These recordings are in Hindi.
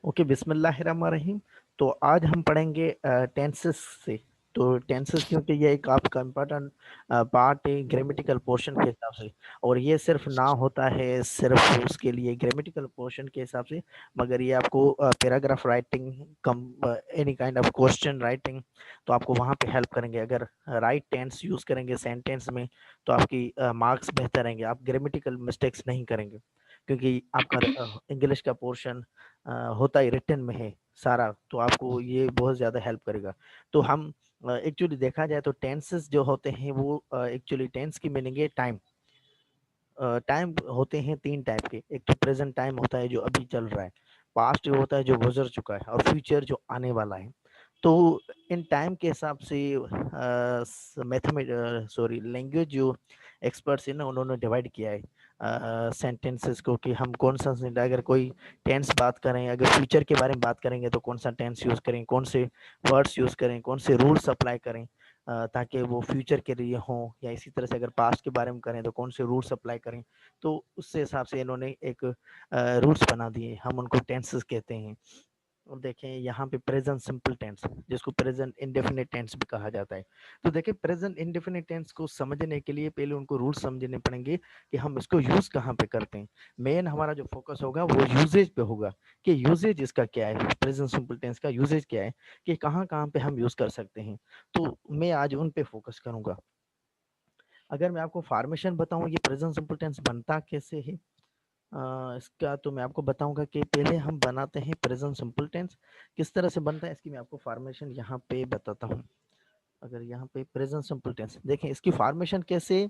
ओके, बिस्मिल्लाहिर्रहमानिर्रहीम। तो आज हम पढ़ेंगे टेंसेस से। तो टेंसेस क्योंकि ये एक आपका इम्पोर्टेंट पार्ट है ग्रामेटिकल पोर्शन के हिसाब से। और ये सिर्फ ना होता है सिर्फ उसके लिए ग्रामेटिकल पोर्शन के हिसाब से, मगर ये आपको paragraph writing, come any kind of question writing, तो आपको वहाँ पे हेल्प करेंगे। अगर राइट टेंस यूज़ करेंगे सेंटेंस में तो आपकी मार्क्स बेहतर रहेंगे, आप ग्रामेटिकल मिस्टेक्स नहीं करेंगे। क्योंकि आपका इंग्लिश का पोर्शन होता ही रिटर्न में है सारा, तो आपको ये बहुत ज़्यादा हेल्प करेगा। तो हम एक्चुअली देखा जाए तो टेंसेस जो होते हैं वो एक्चुअली टेंस की मीनिंग है टाइम। टाइम होते हैं तीन टाइप के। एक तो प्रेजेंट टाइम होता है जो अभी चल रहा है, पास्ट जो होता है जो गुजर चुका है, और फ्यूचर जो आने वाला है। तो इन टाइम के हिसाब से मैथमेट सॉरी लैंग्वेज जो एक्सपर्ट्स है ना, उन्होंने डिवाइड किया है सेंटेंसेस को कि हम कौन सा अगर कोई टेंस बात करें, अगर फ्यूचर के बारे में बात करेंगे तो कौन सा टेंस यूज़ करें, कौन से वर्ड्स यूज़ करें, कौन से रूल्स अप्लाई करें ताकि वो फ्यूचर के लिए हों, या इसी तरह से अगर पास्ट के बारे में करें तो कौन से रूल्स अप्लाई करें। तो उससे हिसाब से इन्होंने एक रूल्स बना दिए, हम उनको टेंसेस कहते हैं। और देखें यहाँ पे प्रेजेंट सिंपल टेंस, जिसको प्रेजेंट इंडेफिनिट टेंस भी कहा जाता है। तो देखें प्रेजेंट इंडेफिनिट टेंस को समझने के लिए पहले उनको रूल्स समझने पड़ेंगे कि हम इसको यूज कहाँ पे करते हैं। मेन हमारा जो फोकस होगा वो यूजेज पे होगा कि यूजेज इसका क्या है, प्रेजेंट सिंपल टेंस का यूजेज क्या है, कि कहाँ कहाँ पे हम यूज कर सकते हैं। तो मैं आज उन पे फोकस करूंगा। अगर मैं आपको फॉर्मेशन बताऊं ये प्रेजेंट सिंपल टेंस बनता कैसे है, इसका तो मैं आपको बताऊंगा कि पहले हम बनाते हैं प्रेजेंट सिंपल टेंस। किस तरह से बनता है इसकी मैं आपको फॉर्मेशन यहाँ पे बताता हूँ। अगर यहाँ पे प्रेजेंट सिंपल टेंस देखें, इसकी फॉर्मेशन कैसे,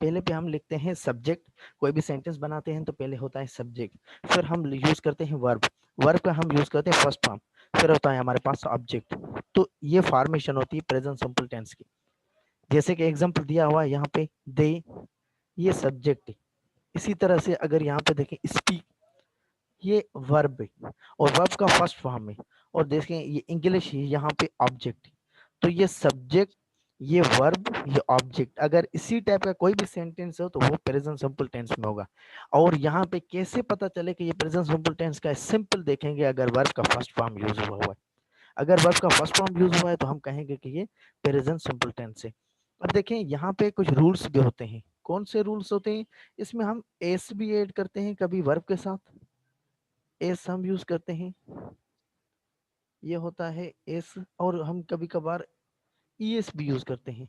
पहले पे हम लिखते हैं सब्जेक्ट। कोई भी सेंटेंस बनाते हैं तो पहले होता है सब्जेक्ट, फिर हम यूज करते हैं वर्ब, वर्ब का हम यूज करते हैं फर्स्ट फॉर्म, फिर होता है हमारे पास ऑब्जेक्ट। तो ये फॉर्मेशन होती है प्रेजेंट सिंपल टेंस की। जैसे कि एग्जांपल दिया हुआ है यहाँ पे, दे, ये सब्जेक्ट है। इसी तरह से अगर यहाँ पे देखें स्पीक, ये वर्ब है और वर्ब का फर्स्ट फॉर्म है। और देखें ये इंग्लिश है, यहाँ पे ऑब्जेक्ट है। तो ये सब्जेक्ट, ये वर्ब, ये ऑब्जेक्ट, अगर इसी टाइप का कोई भी सेंटेंस हो तो वो प्रेजेंट सिंपल टेंस में होगा। और यहाँ पे कैसे पता चले कि ये प्रेजेंट सिंपल टेंस का है, सिंपल देखेंगे अगर वर्ब का फर्स्ट फॉर्म यूज हुआ हुआ है। अगर वर्ब का फर्स्ट फॉर्म यूज हुआ है तो हम कहेंगे कि ये प्रेजेंट सिंपल टेंस है। अब देखें यहाँ पे कुछ रूल्स भी होते हैं। कौन से रूल्स होते हैं, इसमें हम एस भी ऐड करते हैं कभी वर्ब के साथ, एस हम यूज करते हैं, ये होता है एस। और हम कभी कभार ईएस भी यूज करते हैं।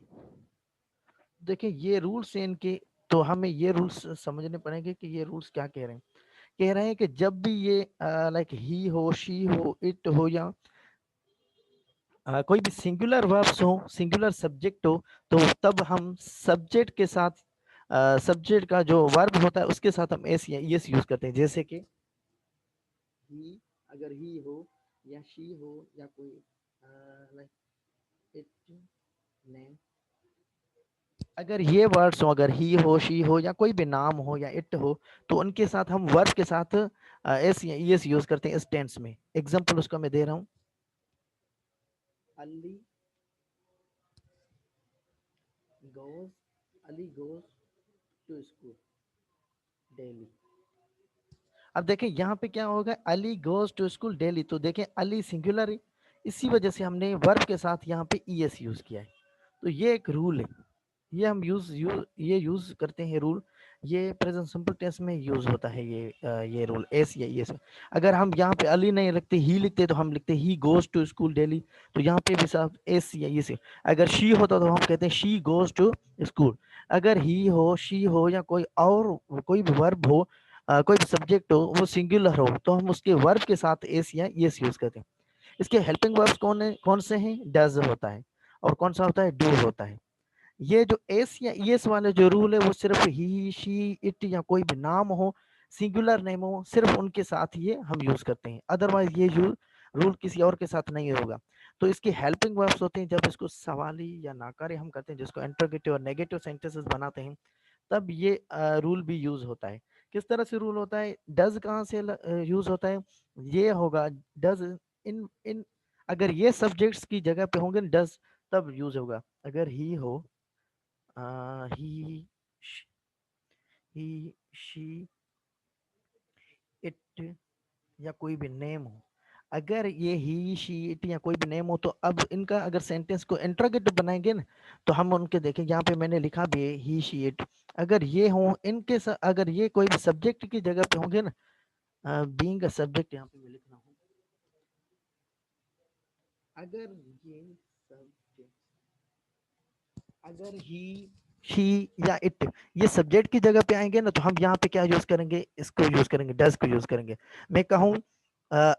देखिए ये रूल्स हैं इनके। तो हमें ये रूल्स समझने पड़ेंगे कि ये रूल्स क्या कह रहे हैं। कह रहे हैं कि जब भी ये लाइक ही हो, शी हो, इट हो, या कोई भी सिंगुलर वर्ब्स हो, सिंगुलर सब्जेक्ट हो, तो तब हम सब्जेक्ट के साथ, सब्जेक्ट का जो वर्ब होता है उसके साथ हम एस या ईएस यूज करते हैं। जैसे कि ही, अगर ही हो या शी हो या कोई लाइक इट, नेम, अगर ये वर्ड्स हो, अगर ही हो, शी हो, या कोई भी नाम हो या इट हो, तो उनके साथ हम वर्ब के साथ एस या ईएस यूज करते हैं इस टेंस में। एग्जांपल उसका मैं दे रहा हूँ, Ali goes, Ali goes to school daily. अब देखें यहाँ पे क्या होगा, Ali goes to school daily. तो देखें अली सिंगुलर है, इसी वजह से हमने वर्ब के साथ यहाँ पे ईएस यूज किया है। तो ये एक रूल है, ये हम ये यूज करते हैं रूल। ये प्रेजेंट सिंपल टेंस में यूज होता है ये रूल एस या एस। अगर हम यहाँ पे अली नहीं लिखते, ही लिखते, तो हम लिखते ही गोज टू स्कूल डेली। तो यहाँ पे भी साहब एस या एस। अगर शी होता तो हम कहते हैं शी गोज टू स्कूल। अगर ही हो, शी हो, या कोई और कोई भी वर्ब हो, कोई भी सब्जेक्ट हो, वो सिंगुलर हो, तो हम उसके वर्ब के साथ एस या एस यूज करते हैं। इसके हेल्पिंग वर्ब्स कौन से हैं, डज होता है, और कौन सा होता है, डू होता है। ये जो एस या ईएस वाले जो रूल है वो सिर्फ ही, शी, इट, या कोई भी नाम हो, सिंगुलर नेम हो, सिर्फ उनके साथ ये हम यूज करते हैं। अदरवाइज ये रूल किसी और के साथ नहीं होगा। तो इसके हेल्पिंग वर्ब्स होते हैं जब इसको सवाली या नाकारी हम करते हैं, जिसको इंटरोगेटिव और नेगेटिव सेंटेंसेस बनाते हैं, तब ये रूल भी यूज होता है। किस तरह से रूल होता है, डज कहाँ से यूज होता है, ये होगा डज इन इन अगर ये सब्जेक्ट्स की जगह पे होंगे डज, तब यूज होगा। अगर ही हो, ही, ही, शी, इट, या कोई भी नेम हो, अगर ये ही शी इट या कोई भी नेम हो, तो अब इनका अगर सेंटेंस को इंट्रोगेटिव बनाएंगे ना, तो हम उनके देखें, यहाँ पे मैंने लिखा भी है ही शी इट, अगर ये हो इनके अगर ये कोई भी सब्जेक्ट की जगह पे होंगे ना, बीइंग अ सब्जेक्ट यहाँ पे मैं लिख रहा हूँ, अगर ये सब्जेक्ट, अगर ही शी या इट ये सब्जेक्ट की जगह पे आएंगे ना, तो हम यहाँ पे क्या यूज करेंगे, इसको यूज करेंगे, डज को यूज करेंगे। मैं कहूँ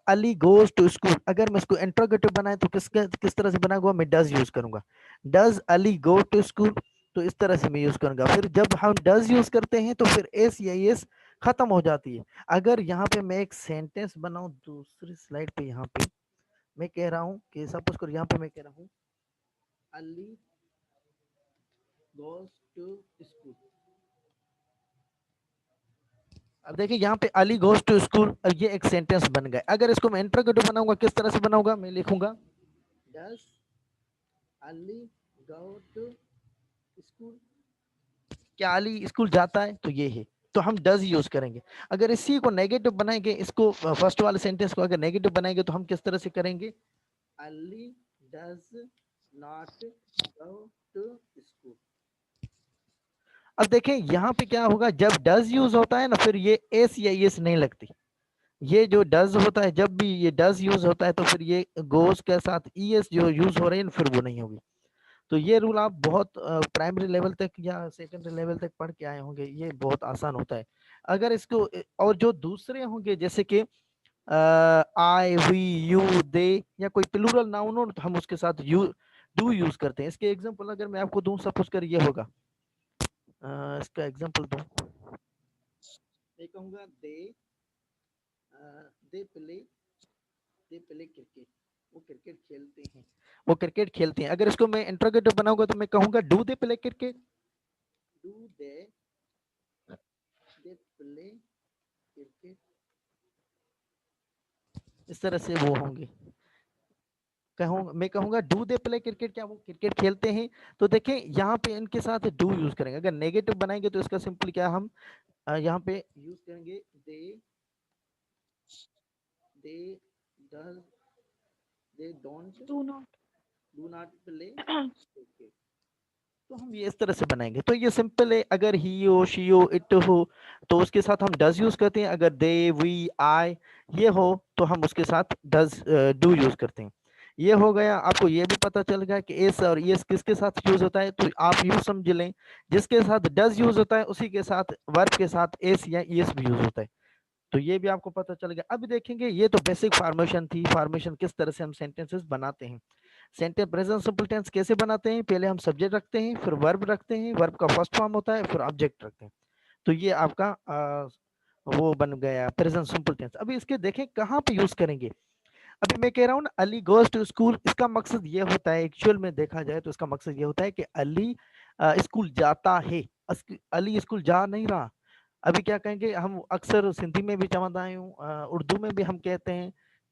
अली गोज टू स्कूल, अगर मैं इसको इंट्रोगेटिव बनाए तो किस तरह से बना हुआ, मैं डज यूज करूंगा, does Ali go to school, तो इस तरह से मैं यूज करूंगा। फिर जब हम डज यूज करते हैं तो फिर एस या एस खत्म हो जाती है। अगर यहाँ पे मैं एक सेंटेंस बनाऊं दूसरी स्लाइड पे, यहाँ पे मैं कह रहा हूँ कि सपोज करो, यहाँ पे मैं कह रहा हूँ अली goes to school। अब देखिए यहाँ पे अली गोज टू स्कूल, ये एक सेंटेंस बन गया। अगर इसको मैं इंटरोगेटिव बनाऊंगा, किस तरह से बनाऊंगा, मैं लिखूंगा डस अली गो टू स्कूल, क्या अली स्कूल जाता है, तो ये है, तो हम डज यूज करेंगे। अगर इसी को नेगेटिव बनाएंगे, इसको फर्स्ट वाले सेंटेंस को अगर नेगेटिव बनाएंगे, तो हम किस तरह से करेंगे, Ali does not go to school. अब देखें यहाँ पे क्या होगा, जब डज यूज होता है ना, फिर ये एस या एस नहीं लगती। ये जो डज होता है, जब भी ये डज यूज होता है, तो फिर ये गोज के साथ ईएस जो यूज हो रहे हैं, फिर वो नहीं होगी। तो ये रूल आप बहुत प्राइमरी लेवल तक या सेकेंडरी लेवल तक पढ़ के आए होंगे, ये बहुत आसान होता है। अगर इसको और जो दूसरे होंगे, जैसे कि आई वी यू दे, या कोई प्लूरल नाउन हो, तो हम उसके साथ यू डू यूज करते हैं। इसके एग्जांपल अगर मैं आपको दूं, सपोज कर ये होगा, इसका एग्जांपल दूं, मैं कहूंगा दे दे प्ले क्रिकेट, वो क्रिकेट खेलते हैं, वो क्रिकेट खेलते हैं। अगर इसको मैं इंट्रोगेटिव बनाऊंगा, तो मैं कहूंगा do they play cricket, do they play cricket, इस तरह से वो होंगे। कहूँगा, मैं कहूंगा डू दे प्ले क्रिकेट, क्या वो क्रिकेट खेलते हैं। तो देखें यहाँ पे इनके साथ डू यूज करेंगे। अगर नेगेटिव बनाएंगे, तो इसका सिंपल क्या हम यहाँ पे यूज करेंगे, दे does they don't Do not. Do not play cricket. तो हम ये इस तरह से बनाएंगे। तो ये सिंपल है। अगर ही हो, शी हो, इट हो, तो उसके साथ हम डज यूज करते हैं। अगर दे, वी, आई ये हो, तो हम उसके साथ डज डू यूज करते हैं। ये हो गया। आपको ये भी पता चल गया कि एस और एस किसके साथ यूज होता है। तो आप यूज समझ लें, जिसके साथ डज यूज होता है, उसी के साथ वर्ब के साथ एस या एस भी यूज होता है। तो ये भी आपको पता चल गया। अब देखेंगे, ये तो बेसिक फॉर्मेशन थी, फॉर्मेशन किस तरह से हम सेंटेंसेस बनाते हैं। सेंटेंस प्रेजेंट सिंपल टेंस कैसे बनाते हैं, पहले हम सब्जेक्ट रखते हैं, फिर वर्ब रखते हैं, वर्ब का फर्स्ट फॉर्म होता है, फिर ऑब्जेक्ट रखते हैं। तो ये आपका वो बन गया प्रेजेंट सिंपल टेंस। अभी इसके देखें कहाँ पे यूज करेंगे। अभी मैं कह रहा हूँ ना, अली गोज टू स्कूल, इसका मकसद ये होता है, एक्चुअल में देखा जाए तो इसका मकसद ये होता है कि अली स्कूल जाता है, अली स्कूल जा नहीं रहा। अभी क्या कहेंगे हम, अक्सर सिंधी में भी चवंदा आहियूं, उर्दू में भी हम कहते हैं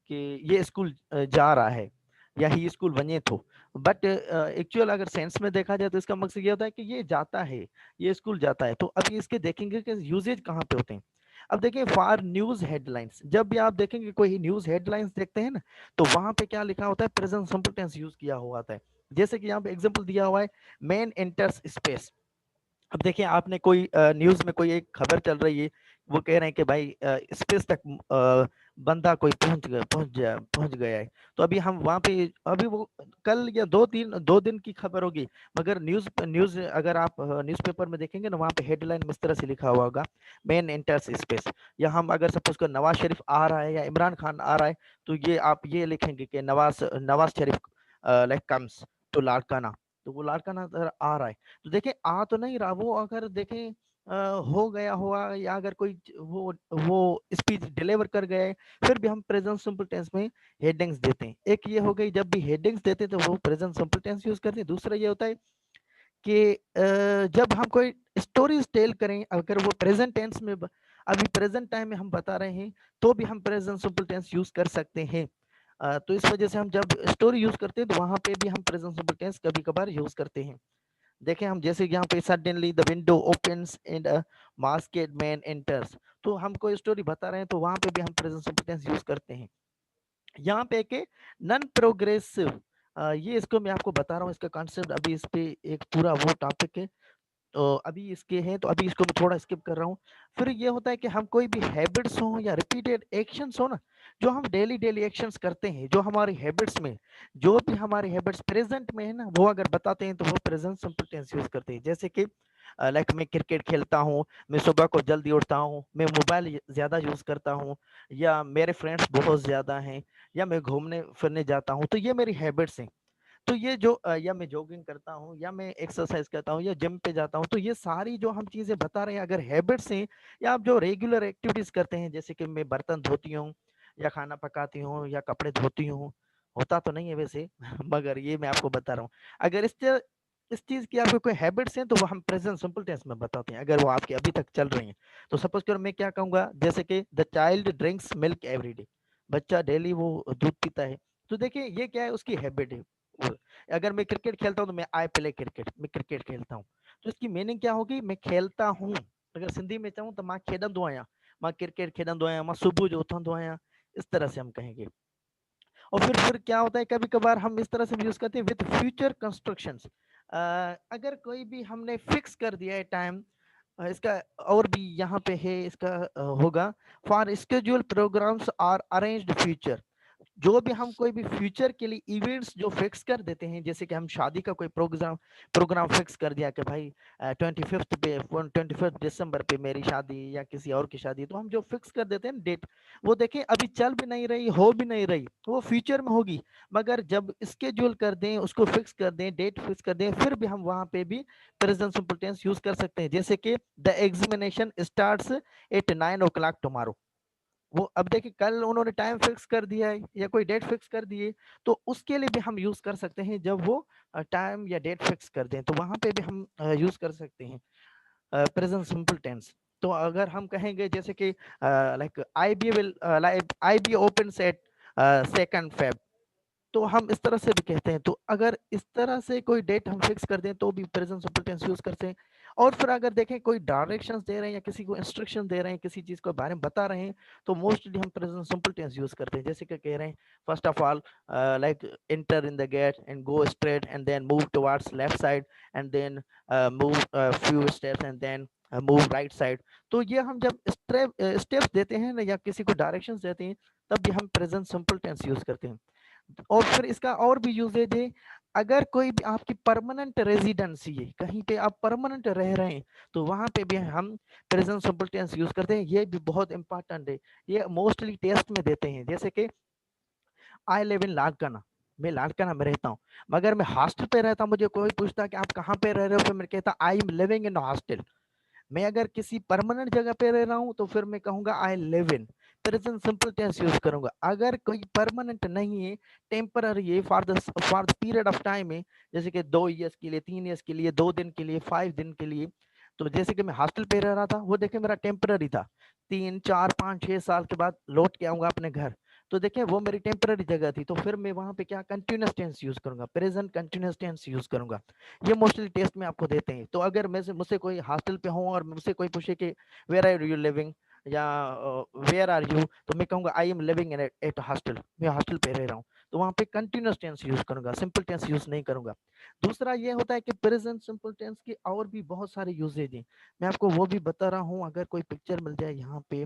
कि ये स्कूल जा रहा है, या ही स्कूल वने थो। बट एक्चुअल अगर सेंस में देखा जाए, तो इसका मकसद ये होता है कि ये जाता है, ये स्कूल जाता है। तो अभी इसके देखेंगे कि यूजेज कहाँ पे होते हैं। अब देखिए, फॉर न्यूज हेडलाइंस, जब भी आप देखेंगे कोई न्यूज हेडलाइंस देखते हैं ना, तो वहां पे क्या लिखा होता है, प्रेजेंट सिंपल टेंस यूज किया हुआ होता है। जैसे कि यहाँ पे एग्जांपल दिया हुआ है, मैन एंटर्स स्पेस। अब देखिए, आपने कोई न्यूज में कोई एक खबर चल रही है, वो कह रहे हैं कि भाई स्पेस तक बंदा कोई पहुंच गया है। तो अभी हम वहां पे, अभी वो कल या 2 दिन की खबर होगी, मगर न्यूज न्यूज अगर आप न्यूज़पेपर में देखेंगे ना, वहां पे हेडलाइन में इस तरह से लिखा हुआ होगा, मैन एंटर्स स्पेस। या हम अगर सपोज कर नवाज शरीफ आ रहा है या इमरान खान आ रहा है, तो ये आप ये लिखेंगे कि Nawaz Nawaz Sharif like comes to Larkana, तो वो लाड़काना आ रहा है। तो देखें, आ तो नहीं रहा वो, अगर देखें हो गया हुआ, या अगर कोई वो स्पीच डिलीवर कर गया है, फिर भी हम प्रेजेंट सिंपल टेंस में हेडिंग्स देते हैं। एक ये हो गई, जब भी हेडिंग्स देते हैं तो वो प्रेजेंट सिंपल टेंस यूज करते हैं। दूसरा ये होता है कि जब हम कोई स्टोरीज टेल करें, अगर वो प्रेजेंट टेंस में अभी प्रेजेंट टाइम में हम बता रहे हैं, तो भी हम प्रेजेंट सिंपल टेंस यूज कर सकते हैं। तो इस वजह से हम जब स्टोरी यूज करते हैं, तो वहां पे भी हम प्रेजेंट सिंपल टेंस कभी कभार यूज करते हैं। देखें हम, जैसे यहाँ पे suddenly the window opens and a masked man enters, तो हम कोई स्टोरी बता रहे हैं, तो वहां पे भी हम प्रेजेंट सिंपल टेंस यूज करते हैं। यहाँ पे एक नॉन प्रोग्रेसिव, ये इसको मैं आपको बता रहा हूँ, इसका कॉन्सेप्ट अभी इस पे एक पूरा वो टॉपिक है, अभी इसके हैं तो अभी इसको मैं थोड़ा स्किप कर रहा हूँ। फिर ये होता है कि हम कोई भी हैबिट्स हो या रिपीटेड एक्शंस हो ना, जो हम डेली डेली एक्शंस करते हैं, जो हमारी हैबिट्स में, जो भी हमारी हैबिट्स प्रेजेंट में है ना, वो अगर बताते हैं तो वो प्रेजेंट सिंपल टेंस यूज करते हैं। जैसे कि लाइक मैं क्रिकेट खेलता हूँ, मैं सुबह को जल्दी उठता हूँ, मैं मोबाइल ज़्यादा यूज़ करता हूँ, या मेरे फ्रेंड्स बहुत ज़्यादा हैं, या मैं घूमने फिरने जाता हूँ, तो ये मेरी हैबिट्स हैं। तो ये जो या मैं जॉगिंग करता हूँ, या मैं एक्सरसाइज करता हूँ, या जिम पे जाता हूँ, तो ये सारी जो हम चीज़ें बता रहे हैं अगर हैबिट्स हैं, या आप जो रेगुलर एक्टिविटीज करते हैं, जैसे कि मैं बर्तन धोती हूँ, या खाना पकाती हूँ, या कपड़े धोती हूँ, होता तो नहीं है वैसे मगर ये मैं आपको बता रहा हूँ। अगर इस चीज की आपको कोई हैबिट्स हैं तो वो हम प्रेजेंट सिंपल टेंस में बताते हैं, अगर वो आपके अभी तक चल रही हैं। तो सपोज करो मैं क्या कहूंगा, जैसे कि the child drinks milk everyday, बच्चा डेली वो दूध पीता है। तो देखिए ये क्या है, उसकी हैबिट है। अगर मैं क्रिकेट खेलता हूँ तो मैं आई प्ले क्रिकेट, मैं क्रिकेट खेलता हूँ, तो इसकी मीनिंग क्या होगी, मैं खेलता हूँ। अगर सिंधी में चाहूँ तो मां खेडंदो आहियां, मां क्रिकेट खेडंदो आहियां, मां सुबह जो उथंदो आहियां, इस तरह से हम कहेंगे। और फिर क्या होता है, कभी कभार हम इस तरह से भी यूज करते हैं विद फ्यूचर कंस्ट्रक्शंस। अगर कोई भी हमने फिक्स कर दिया है टाइम, इसका और भी यहाँ पे है, इसका होगा for schedule programs are arranged future. जो भी हम कोई भी फ्यूचर के लिए इवेंट्स जो फिक्स कर देते हैं, जैसे कि हम शादी का कोई प्रोग्राम प्रोग्राम फिक्स कर दिया कि भाई 25th पे 25 दिसंबर पे मेरी शादी या किसी और की शादी, तो हम जो फिक्स कर देते हैं डेट, वो देखें अभी चल भी नहीं रही, हो भी नहीं रही, तो वो फ्यूचर में होगी। मगर जब स्केड्यूल कर दें, उसको फिक्स कर दें, डेट फिक्स कर दें, फिर भी हम वहां पे भी प्रेजेंट सिंपल टेंस यूज कर सकते हैं। जैसे कि the examination starts at 9 o'clock tomorrow. वो अब देखिए कल उन्होंने टाइम फिक्स कर दिया है या कोई डेट फिक्स कर दी है, तो उसके लिए भी हम यूज कर सकते हैं। जब वो टाइम या डेट फिक्स कर दें तो वहां पे भी हम यूज कर सकते हैं प्रेजेंट सिंपल टेंस। तो अगर हम कहेंगे जैसे कि like I be open set 2nd Feb, तो हम इस तरह से भी कहते हैं। तो अगर इस तरह से कोई डेट हम फिक्स कर दें तो भी प्रेजेंट सिंपल टेंस यूज करते हैं। और फिर अगर देखें कोई डायरेक्शंस दे रहे हैं या किसी को इंस्ट्रक्शन दे रहे हैं, किसी चीज के बारे में बता रहे हैं, तो मोस्टली हम प्रेजेंट सिंपल टेंस यूज करते हैं। जैसे कि कह रहे हैं first of all like enter in the gate and go straight and then move towards left side and then move few steps and then move right side. तो ये हम जब स्टेप्स देते हैं ना या किसी को डायरेक्शंस देते हैं, तब भी हम प्रेजेंट सिंपल टेंस यूज करते हैं। और फिर इसका और भी यूजेज है, अगर कोई भी आपकी परमानेंट रेजिडेंसी है, कहीं पे आप परमानेंट रह रहे हैं, तो वहां पे भी हम प्रेजेंट सिंपल टेंस यूज करते हैं। ये भी बहुत इंपॉर्टेंट है, ये मोस्टली टेस्ट में देते हैं। जैसे कि आई लिव इन लाड़काना, मैं लाड़काना में रहता हूँ, मगर मैं हॉस्टल पे रहता हूँ, मुझे कोई पूछता कि आप कहाँ पे रह रहे हो, फिर मैं कहता आई एम लिविंग इन हॉस्टल। मैं अगर किसी परमानेंट जगह पे रह रहा हूँ तो फिर मैं कहूंगा I live in, present simple tense use करूंगा। अगर कोई परमानेंट नहीं है, टेम्पररी है, for the period of time है, जैसे कि 2 ईयर्स के लिए, 3 ईयर्स के लिए, 2 दिन के लिए, 5 दिन के लिए, तो जैसे कि मैं हॉस्टल पे रह रहा था, वो देखिए मेरा टेम्पररी था, 3 4 5 6 साल के बाद लौट के आऊंगा अपने घर, तो देखिए वो मेरी टेम्पररी जगह थी, तो फिर मैं वहां पे क्या कंटिन्यूस टेंस यूज करूंगा, प्रेजेंट कंटिन्यूस टेंस यूज करूंगा। ये मोस्टली टेस्ट में आपको देते हैं। तो अगर मैं से मुझसे कोई हॉस्टल पे हूँ और मुझसे कोई पूछे कि वेयर आर यू लिविंग, या वेयर आर यू, तो मैं कहूंगा I am living in at hostel, मैं हॉस्टल पे रह रहा हूँ। तो वहां पे कंटिन्यूस टेंस यूज करूंगा, सिंपल टेंस यूज नहीं करूंगा। दूसरा ये होता है कि प्रेजेंट सिंपल टेंस की और भी बहुत सारे यूजेज हैं, मैं आपको वो भी बता रहा हूँ। अगर कोई पिक्चर मिल जाए यहाँ पे,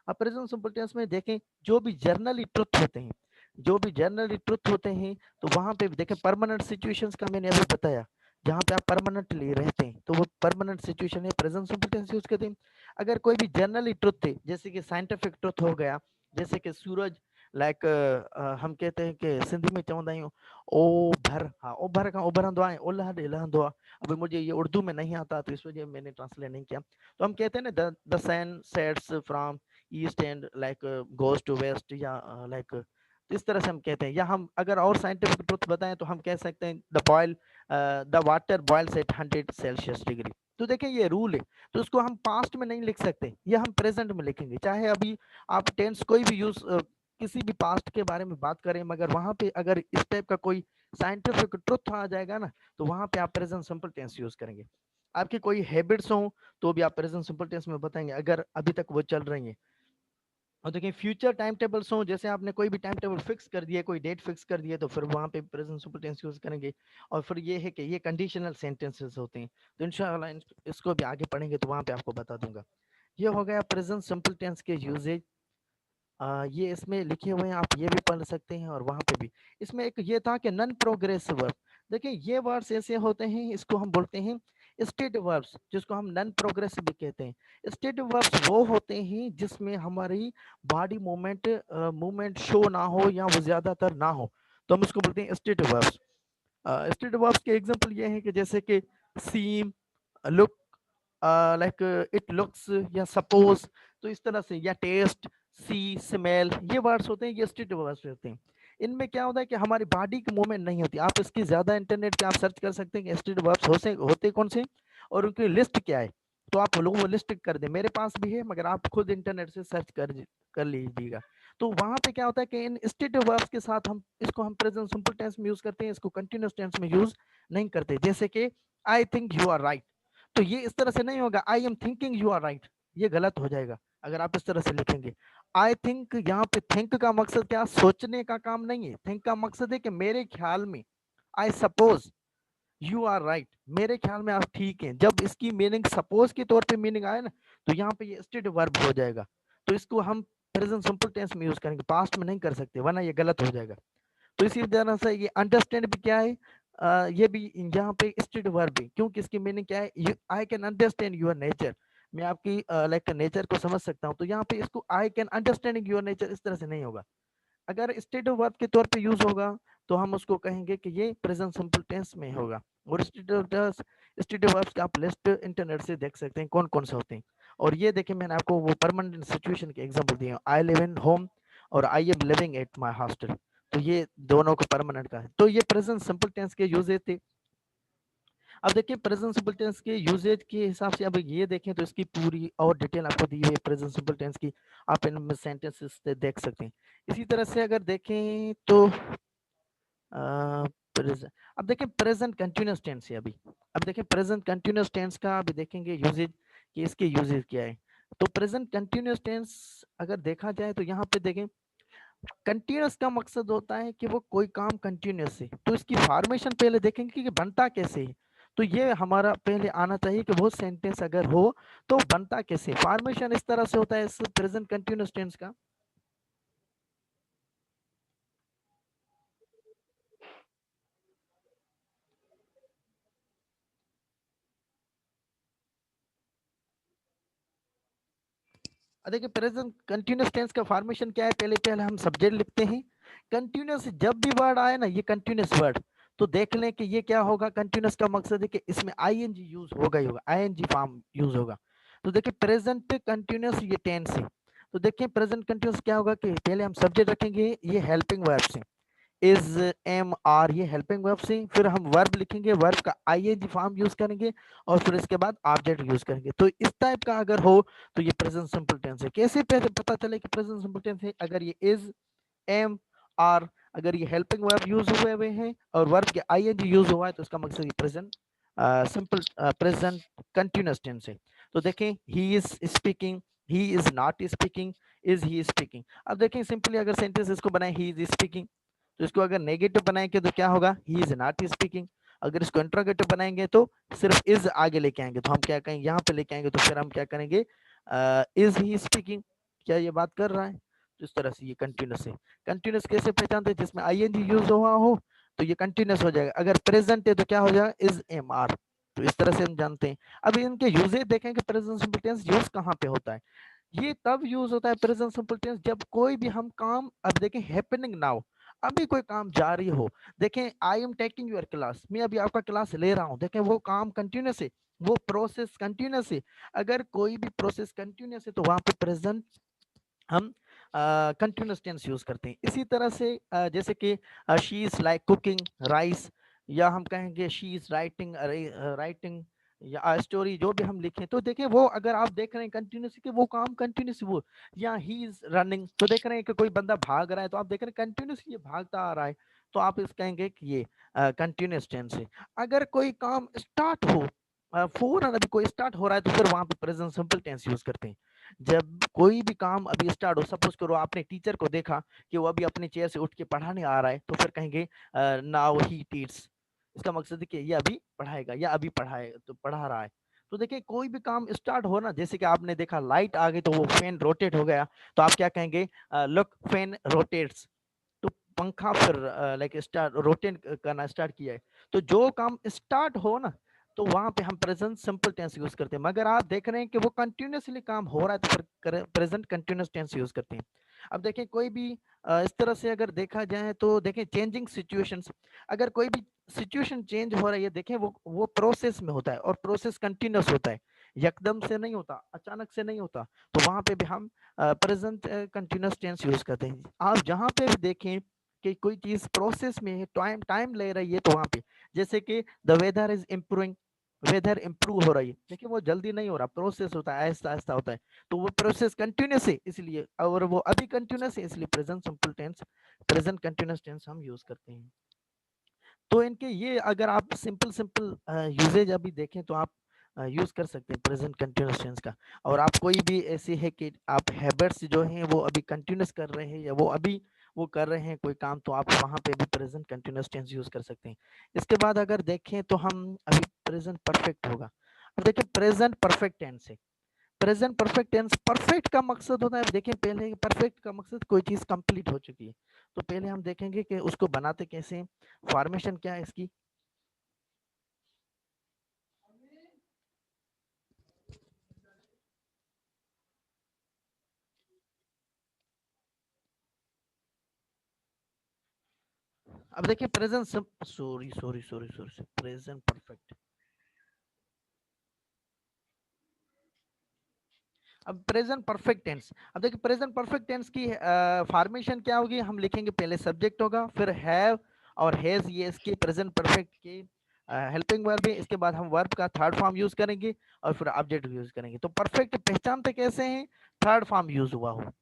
अब प्रेजेंट सिंपल टेंस में देखें, जो भी जर्नली ट्रुथ होते हैं, जो भी जर्नली ट्रुथ होते हैं, तो वहां पे भी देखें परमानेंट सिचुएशंस का मैंने अभी बताया, जहाँ पे आप परमानेंटली रहते हैं, तो वो परमानेंट सिचुएशन है, प्रेजेंट सिंपल टेंस यूज करते हैं। अगर कोई भी जर्नली ट्रुथ है, जैसे कि साइंटिफिक ट्रुथ हो गया, जैसे कि सूरज, लाइक हम कहते हैं कि सिंधी में चवंदा आहियूं ओ भर, हाँ ओ भर खां उभरंदो आहे ओलह ॾे लहंदो आहे। अभी मुझे ये उर्दू में नहीं आता, तो इस वजह मैंने ट्रांसलेट नहीं किया। तो हम कहते हैं ना the sun sets from east and like goes to west, या लाइक तो इस तरह से हम कहते हैं। या हम अगर और साइंटिफिक ट्रुथ बताएं तो हम कह सकते हैं the water boils at 100 Celsius degree. तो देखिए ये रूल है, तो उसको हम पास्ट में नहीं लिख सकते, ये हम प्रेजेंट में लिखेंगे। चाहे अभी आप टेंस कोई भी यूज किसी भी पास्ट के बारे में बात करें, मगर वहां पे अगर इस टाइप का कोई साइंटिफिक ट्रुथ आ जाएगा ना, तो वहां पे आप प्रेजेंट सिंपल टेंस यूज करेंगे। आपकी कोई हैबिट्स हो तो भी आप प्रेजेंट सिंपल टेंस में बताएंगे, अगर अभी तक वो चल रही है। और देखिए फ्यूचर टाइम टेबल्स हो, जैसे आपने कोई भी टाइम टेबल फिक्स कर दिया, कोई डेट फिक्स कर दिया, तो फिर वहाँ पे प्रेजेंट सिंपल टेंस यूज करेंगे। और फिर ये है कि ये कंडीशनल सेंटेंसेस होते हैं, तो इंशाल्लाह इसको भी आगे पढ़ेंगे तो वहाँ पे आपको बता दूंगा। ये हो गया प्रेजेंट सिंपल टेंस के यूजेज। ये इसमें लिखे हुए हैं, आप ये भी पढ़ सकते हैं और वहाँ पे भी। इसमें एक ये था कि नॉन प्रोग्रेसिव वर्ब। देखिए ये वर्ड्स ऐसे होते हैं, इसको हम बोलते हैं स्टेट वर्ब्स, जिसको हम नॉन प्रोग्रेसिव भी कहते हैं। स्टेट वर्ब्स वो होते हैं जिसमें हमारी बॉडी मूवमेंट मूवमेंट शो ना हो या वो ज्यादातर ना हो, तो हम उसको बोलते हैं स्टेट वर्ब्स। स्टेट वर्ब्स के एग्जांपल ये हैं कि जैसे कि सीम, लुक, लाइक इट लुक्स या सपोज, तो इस तरह से, या टेस्ट, सी, स्मेल, ये वर्ड्स होते हैं, ये स्टेट वर्ड्स होते हैं। इनमें क्या होता है कि हमारी बॉडी की मूवमेंट नहीं होती। आप इसकी ज्यादा इंटरनेट पे आप सर्च कर सकते हैं कि स्टेट वर्ड्स होते कौन से और उनकी लिस्ट क्या है, तो आप लोगों को लिस्ट कर दें, मेरे पास भी है, मगर आप खुद इंटरनेट से सर्च कर लीजिएगा। तो वहां पे क्या होता है कि इन स्टेट वर्ब्स के साथ हम इसको हम प्रेजेंट सिंपल टेंस में यूज करते हैं, इसको कंटिन्यूअस टेंस में यूज नहीं करते। जैसे कि I think you are right, तो ये इस तरह से नहीं होगा I am thinking you are right, ये गलत हो जाएगा अगर आप इस तरह से लिखेंगे। आई थिंक, यहाँ पे थिंक का मकसद क्या, सोचने का काम नहीं है। थिंक का मकसद है कि मेरे ख्याल में, I suppose you are right, मेरे ख्याल में आप ठीक हैं। जब इसकी मीनिंग सपोज के तौर पे मीनिंग आए ना, तो यहाँ पे ये स्टेट वर्ब हो जाएगा, तो इसको हम प्रेजेंट सिंपल टेंस में यूज करेंगे, पास्ट में नहीं कर सकते वरना ये गलत हो जाएगा। तो इसी तरह से ये अंडरस्टैंड भी क्या है, ये भी यहाँ पे स्टेट वर्ब है, क्योंकि इसकी मीनिंग क्या है, I can understand your nature, मैं आपकी लाइक नेचर को समझ सकता हूँ। तो यहाँ पे इसको I can understanding your nature इस तरह से नहीं होगा। अगर स्टेट वर्ब के तौर पे यूज होगा तो हम उसको कहेंगे कि ये प्रेजेंट सिंपल टेंस में होगा। और स्टेट वर्ब्स का आप लिस्ट इंटरनेट से देख सकते हैं कौन कौन से होते हैं। और ये देखिए मैंने आपको वो परमानेंट सिचुएशन के एग्जांपल दिए, आई लिव इन होम और आई am living at my hostel, तो ये दोनों को परमानेंट का है। तो ये प्रेजेंट सिंपल टेंस के यूजेज थे। अब देखिए प्रेजेंट सिंपल टेंस के यूजेज के हिसाब से अब ये देखें तो इसकी पूरी और डिटेल आपको दी हुई है प्रेजेंट सिंपल टेंस की, आप इन सेंटेंसेस से देख सकते हैं। इसी तरह से अगर देखें तो प्रेजेंट, अब देखें प्रेजेंट कंटिन्यूअस टेंस है अभी। अब देखें प्रेजेंट कंटिन्यूअस टेंस का अभी देखेंगे यूजेज कि इसके यूजेज क्या है। तो प्रेजेंट कंटिन्यूअस टेंस अगर देखा जाए तो यहाँ पे देखें, कंटिन्यूअस का मकसद होता है कि वो कोई काम कंटिन्यूअस है, तो इसकी फॉर्मेशन पहले देखेंगे कि बनता कैसे है। तो ये हमारा पहले आना चाहिए कि वो सेंटेंस अगर हो तो बनता कैसे, फॉर्मेशन इस तरह से होता है इस प्रेजेंट कंटिन्यूअस टेंस का। देखिए प्रेजेंट कंटिन्यूअस टेंस का फॉर्मेशन क्या है, पहले पहले हम सब्जेक्ट लिखते हैं। कंटिन्यूअस जब भी वर्ड आए ना, ये कंटिन्यूअस वर्ड, तो देख लें कि ये क्या होगा, कंटिन्यूअस का मकसद है कि इसमें आईएनजी यूज होगा ही होगा, आईएनजी फॉर्म यूज होगा। तो देखिए प्रेजेंट कंटिन्यूअस ये टेंस है, तो देखिए प्रेजेंट कंटिन्यूअस क्या होगा कि पहले हम सब्जेक्ट रखेंगे, ये हेल्पिंग वर्ब्स हैं, इज, एम, आर, ये हेल्पिंग वर्ब से, फिर हम वर्ब लिखेंगे, वर्ब का आईएनजी फॉर्म यूज करेंगे और फिर इसके बाद ऑब्जेक्ट यूज करेंगे। तो इस टाइप का अगर हो तो ये प्रेजेंट सिंपल टेंस है। कैसे पहले पता चले कि प्रेजेंट सिंपल टेंस है, अगर ये इज, एम, आर, अगर ये हेल्पिंग वर्ब यूज हुए हुए हैं और वर्ब के आईएनजी यूज हुआ है तो इसका मकसद ये present simple present continuous tense है। तो देखें he is speaking, he is not speaking, is he speaking. अब देखें सिंपली अगर सेंटेंस इसको बनाए ही इज स्पीकिंग, तो इसको अगर नेगेटिव बनाएंगे तो क्या होगा, ही इज नॉट स्पीकिंग। अगर इसको इंट्रोगेटिव बनाएंगे तो सिर्फ इज आगे लेके आएंगे, तो हम क्या कहेंगे, यहाँ पे लेके आएंगे तो फिर हम क्या करेंगे, इज ही स्पीकिंग, क्या ये बात कर रहा है। तो इस तरह से ये कंटिन्यूस है। कंटिन्यूस कैसे पहचानते हैं, जिसमें आईएनजी यूज हुआ हो तो ये कंटिन्यूस हो जाएगा। अगर प्रेजेंट है तो क्या हो जाएगा, इज, एम, आर। तो इस तरह से हम जानते हैं। अब इनके यूजेज देखेंगे, प्रेजेंट सिंपल टेंस यूज कहाँ पे होता है। ये तब यूज होता है प्रेजेंट सिंपल टेंस जब कोई भी हम काम, अब देखें हैपनिंग नाउ, अभी कोई काम जारी हो। देखें I am taking your class, मैं अभी आपका क्लास ले रहा हूँ, देखें वो काम कंटिन्यूस है, वो प्रोसेस कंटिन्यूस है। अगर कोई भी प्रोसेस कंटिन्यूस है तो वहां पे प्रेजेंट हम कंटिन्यूस टेंस यूज करते हैं। इसी तरह से जैसे कि she is like cooking rice, या हम कहेंगे शी इज राइटिंग राइटिंग या स्टोरी, जो भी हम लिखें तो देखें वो अगर आप देख रहे हैं कंटिन्यूस कि वो काम कंटिन्यूस वो, या ही इज रनिंग, तो देख रहे हैं कि कोई बंदा भाग रहा है तो आप देख रहे हैं कंटिन्यूस ये भागता आ रहा है, तो आप इस कहेंगे कि ये कंटिन्यूस टेंस है। अगर कोई काम स्टार्ट हो, फौरन अभी कोई स्टार्ट हो रहा है तो फिर वहां पे प्रेजेंट सिंपल टेंस यूज करते हैं। जब कोई भी काम अभी स्टार्ट हो, सपोज करो आपने टीचर को देखा कि वो अभी अपनी चेयर से उठ के पढ़ाने आ रहा है, तो फिर कहेंगे नाउ ही टीच। इसका मकसद है कि ये अभी पढ़ाएगा या अभी पढ़ाए तो पढ़ा रहा है। तो देखिए कोई भी काम स्टार्ट हो ना, जैसे कि आपने देखा लाइट आ गई तो वो फैन रोटेट हो गया, तो आप क्या कहेंगे, लुक फैन रोटेट्स। तो पंखा फिर लाइक स्टार्ट रोटेट करना स्टार्ट किया है। तो जो काम स्टार्ट हो ना, तो वहां पे हम प्रेजेंट सिंपल टेंस यूज करते हैं। मगर आप देख रहे हैं कि वो कंटिन्यूसली काम हो रहा है, तो फिर प्रेजेंट कंटिन्यूस टेंस यूज करते हैं। अब देखें कोई भी इस तरह से अगर देखा जाए तो देखें चेंजिंग सिचुएशंस, अगर कोई भी सिचुएशन चेंज हो रही है, देखें वो प्रोसेस में होता है, और प्रोसेस कंटिन्यूस होता है, एकदम से नहीं होता, अचानक से नहीं होता। तो वहां पे भी हम प्रेजेंट कंटिन्यूस टेंस यूज करते हैं। आप जहां पे भी देखें कि कोई चीज प्रोसेस में है, टाइम टाइम ले रही है, तो वहां पे जैसे कि the weather is improving, weather improve हो रही है, देखिए वो जल्दी नहीं हो रहा, प्रोसेस होता है, आहिस्ता आहिस्ता होता है। तो वो प्रोसेस कंटिन्यूस है इसलिए, और वो अभी कंटिन्यूस है इसलिए present simple tense, present continuous tense हम यूज करते हैं। तो इनके ये अगर आप सिंपल सिंपल यूजेज अभी देखें तो आप यूज कर सकते हैं प्रेजेंट कंटिन्यूस टेंस का। और आप कोई भी ऐसे है कि आप हैबिट्स जो हैं वो अभी कंटिन्यूस कर रहे हैं, या वो अभी वो कर रहे हैं कोई काम, तो आप वहां पे भी प्रेजेंट कंटिन्यूस टेंस यूज कर सकते हैं। इसके बाद अगर देखें तो हम अभी प्रेजेंट परफेक्ट होगा। अब देखिए प्रेजेंट परफेक्ट टेंस है, प्रेजेंट परफेक्ट टेंस, परफेक्ट का मकसद होता है, देखिए पहले परफेक्ट का मकसद कोई चीज कंप्लीट हो चुकी है। तो पहले हम देखेंगे कि उसको बनाते कैसे हैं, फॉर्मेशन क्या है इसकी। अब देखिए present sorry sorry sorry sorry present perfect. अब प्रेजेंट परफेक्ट टेंस, अब देखिए प्रेजेंट परफेक्ट टेंस की फॉर्मेशन क्या होगी, हम लिखेंगे पहले सब्जेक्ट होगा, फिर हैव और हैज, ये इसके प्रेजेंट परफेक्ट के हेल्पिंग वर्ब है। इसके बाद हम वर्ब का थर्ड फॉर्म यूज करेंगे, और फिर ऑब्जेक्ट यूज करेंगे। तो परफेक्ट पहचानते कैसे हैं, थर्ड फॉर्म यूज हुआ हो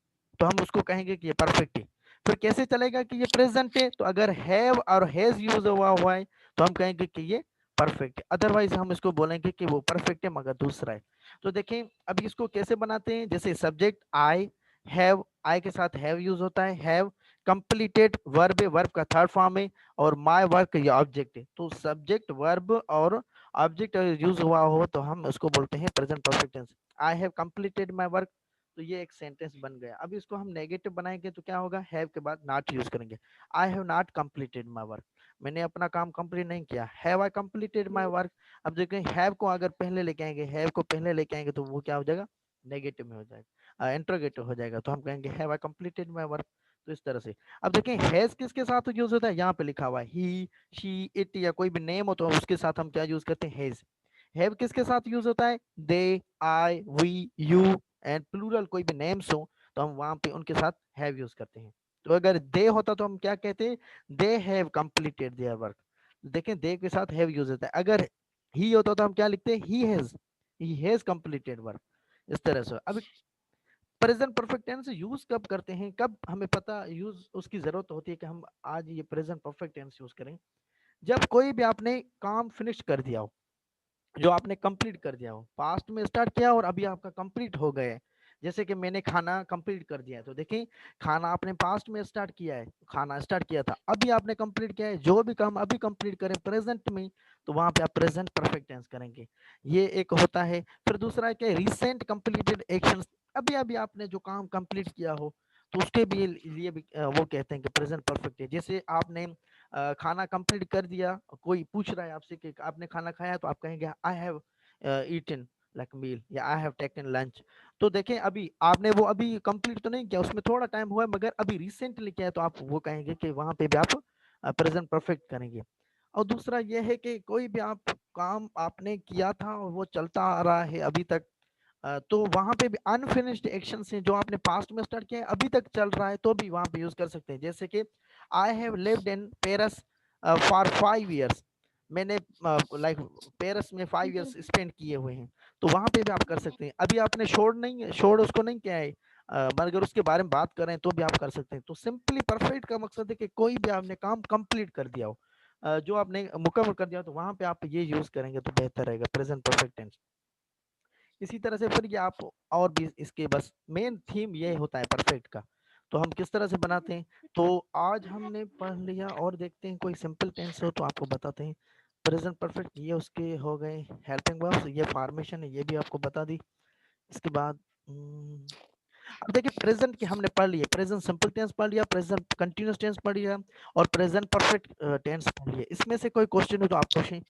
तो हम उसको कहेंगे कि ये परफेक्ट है। फिर कैसे चलेगा कि ये प्रेजेंट है, तो अगर हैव और हैज यूज हुआ है तो हम कहेंगे कि ये परफेक्ट है, अदरवाइज हम इसको बोलेंगे कि वो परफेक्ट है मगर दूसरा है। तो देखें अभी इसको कैसे बनाते हैं, जैसे सब्जेक्ट आई हैव, आई के साथ हैव यूज होता है, हैव कंप्लीटेड वर्ब है, वर्ब का थर्ड फॉर्म है, और माय वर्क ये ऑब्जेक्ट है। तो सब्जेक्ट वर्ब और ऑब्जेक्ट यूज हुआ हो तो हम उसको बोलते हैं present perfect tense. I have completed my work, तो ये एक सेंटेंस बन गया। अब इसको हम नेगेटिव बनाएंगे तो क्या होगा, हैव के बाद नॉट यूज करेंगे। I have not completed my work, मैंने अपना काम कंप्लीट नहीं किया। Have I completed my work, अब देखें हैव को अगर पहले लेके आएंगे, हैव को पहले लेके आएंगे तो वो क्या हो जाएगा, नेगेटिव में हो जाएगा, इंट्रोगेटिव हो जाएगा, तो हम कहेंगे have I completed my work. तो इस तरह से। अब देखें हैज किसके साथ यूज होता है, यहाँ पे लिखा हुआ है ही शी इट, या कोई भी नेम हो तो उसके साथ हम क्या यूज करते हैं, हैज। हैव किसके साथ यूज होता है, दे, आई, वी, यू, एंड प्लूरल कोई भी नेम्स हो तो हम वहां पे उनके साथ हैव यूज करते हैं। तो अगर दे होता तो हम क्या कहते हैं, they have completed their work. देखें दे के साथ हैव यूज होता है। अगर ही होता तो हम क्या लिखते हैं, ही हैज कंप्लीटेड वर्क। इस तरह से। अब प्रेजेंट परफेक्ट टेंस यूज कब करते हैं, कब हमें पता यूज उसकी जरूरत होती है कि हम आज ये प्रेजेंट परफेक्ट टेंस यूज करें, जब कोई भी आपने काम फिनिश कर दिया हो, जो आपने कंप्लीट कर दिया हो, पास्ट में स्टार्ट किया और अभी आपका कंप्लीट हो गया है। जैसे कि मैंने खाना कंप्लीट कर दिया है, तो देखिए खाना आपने पास्ट में स्टार्ट किया है, खाना स्टार्ट किया था, अभी आपने कंप्लीट किया है, जो भी काम अभी कंप्लीट करें प्रेजेंट में, तो वहां पे आप प्रेजेंट परफेक्ट टेंस करेंगे। ये एक होता है। फिर दूसरा है कि रिसेंट कंप्लीटेड एक्शंस, अभी अभी आपने जो काम कंप्लीट किया हो तो उसके भी लिए भी वो कहते हैं कि प्रेजेंट परफेक्ट है। जैसे आपने खाना कंप्लीट कर दिया, कोई पूछ रहा है आपसे कि आपने खाना खाया, तो आप कहेंगे आई हैव ईटन लाइक मील, या आई हैव टेकन लंच। तो देखें अभी आपने वो अभी कंप्लीट तो नहीं किया, उसमें थोड़ा टाइम हुआ है, मगर अभी रिसेंटली किया है, तो आप वो कहेंगे कि वहां पे भी आप प्रेजेंट परफेक्ट करेंगे। और दूसरा ये है कि कोई भी आप काम आपने किया था और वो चलता आ रहा है अभी तक, तो वहां पे भी अनफिनिश्ड एक्शन से जो आपने पास्ट में स्टार्ट किया है अभी तक चल रहा है, तो भी वहां पे यूज कर सकते हैं। जैसे कि I have lived in Paris for 5 years, मैंने लाइक पेरिस में 5 ईयर्स स्पेंड किए हुए हैं, तो वहां पे भी आप कर सकते हैं। अभी आपने छोड़ उसको नहीं किया है, अगर उसके बारे में बात करें तो भी आप कर सकते हैं। तो सिंपली परफेक्ट का मकसद है कि कोई भी आपने काम कंप्लीट कर दिया हो, जो आपने मुकम्मल कर दिया हो, तो वहां पे आप ये यूज करेंगे तो बेहतर रहेगा, प्रेजेंट परफेक्ट टेंस। इसी तरह से फिर ये आप और भी इसके बस मेन थीम ये होता है परफेक्ट का। तो हम किस तरह से बनाते हैं, तो आज हमने पढ़ लिया और देखते हैं कोई सिंपल टेंस हो तो आपको बताते हैं। प्रेजेंट परफेक्ट ये उसके हो गए, हेल्पिंग वर्ब्स ये फॉर्मेशन है ये भी आपको बता दी। इसके बाद अब देखिए प्रेजेंट की हमने पढ़ लिया, प्रेजेंट सिंपल टेंस पढ़ लिया, प्रेजेंट कंटिन्यूअस टेंस पढ़ लिया और प्रेजेंट परफेक्ट टेंस पढ़ लिया। इसमें से कोई क्वेश्चन हो तो आप पूछें।